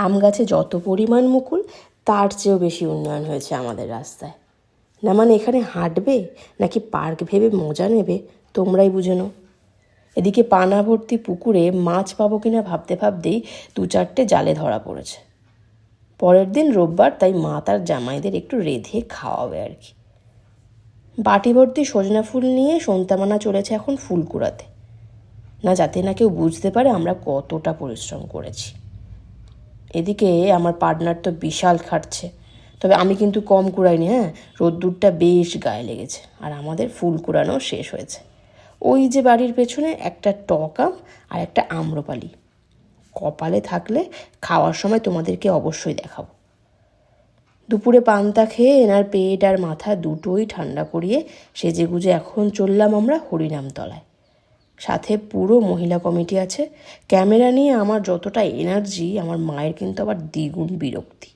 আম গাছে যত পরিমাণ মুকুল তার চেয়েও বেশি উন্নয়ন হয়েছে আমাদের রাস্তায়। না মানে এখানে হাঁটবে নাকি পার্ক ভেবে মজা নেবে তোমরাই বুঝে নাও। এদিকে পানা ভর্তি পুকুরে মাছ পাবো কিনা ভাবতে ভাবতেই 2-4টে জালে ধরা পড়েছে। পরের দিন রোববার, তাই মা তার জামাইদের একটু রেঁধে খাওয়াবে আর কি। বাটি ভর্তি সজনা ফুল নিয়ে সন্তামানা চলেছে এখন ফুল কুড়াতে, না যাতে না কেউ বুঝতে পারে আমরা কতটা পরিশ্রম করেছি। এদিকে আমার পার্টনার তো বিশাল খাটছে, তবে আমি কিন্তু কম কুড়াইনি। রোদ্দুরটা বেশ গায়ে লেগেছে আর আমাদের ফুল কুড়ানো শেষ হয়েছে। ওই যে বাড়ির পেছনে একটা টক আম আর একটা আম্রপালি, কপালে থাকলে খাওয়ার সময় তোমাদেরকে অবশ্যই দেখাবো। দুপুরে পান্তা খেয়ে এনার পেট আর মাথা দুটোই ঠান্ডা করিয়ে সেজেগুজে এখন চললাম আমরা হরিনামতলায়। সাথে পুরো মহিলা কমিটি আছে। ক্যামেরা নিয়ে আমার যতটা এনার্জি, আমার মায়ের কিন্তু আবার দ্বিগুণ বিরক্তি।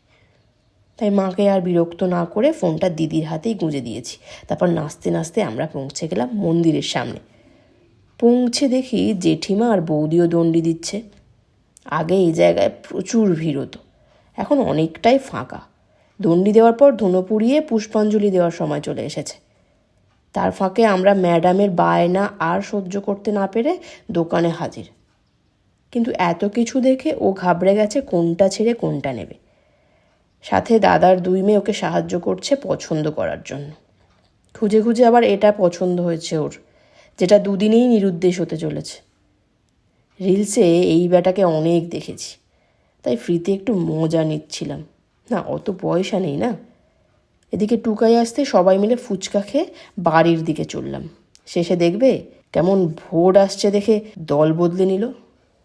তাই মাকে আর বিরক্ত না করে ফোনটা দিদির হাতেই গুঁজে দিয়েছি। তারপর নাচতে নাচতে আমরা পৌঁছে গেলাম মন্দিরের সামনে। পৌঁছে দেখি জেঠিমা আর বৌদিও দণ্ডি দিচ্ছে। আগে এই জায়গায় প্রচুর ভিড় হতো, এখন অনেকটাই ফাঁকা। দণ্ডি দেওয়ার পর ধুনো পুড়িয়ে পুষ্পাঞ্জলি দেওয়ার সময় চলে এসেছে। তার ফাঁকে আমরা ম্যাডামের বায়না আর সহ্য করতে না পেরে দোকানে হাজির। কিন্তু এত কিছু দেখে ও ঘাবড়ে গেছে কোনটা ছেড়ে কোনটা নেবে। সাথে দাদার 2 মেয়ে ওকে সাহায্য করছে পছন্দ করার জন্য। খুঁজে খুঁজে আবার এটা পছন্দ হয়েছে ওর, যেটা 2 দিনেই নিরুদ্দেশ হতে চলেছে। রিলসে এই ব্যাটাকে অনেক দেখেছি, তাই ফ্রিতে একটু মজা নিচ্ছিলাম। না অত পয়সা নেই না। এদিকে টুকাই আসতে সবাই মিলে ফুচকা খেয়ে বাড়ির দিকে চললাম। শেষে দেখবে কেমন ভোট আসছে দেখে দল বদলে নিল।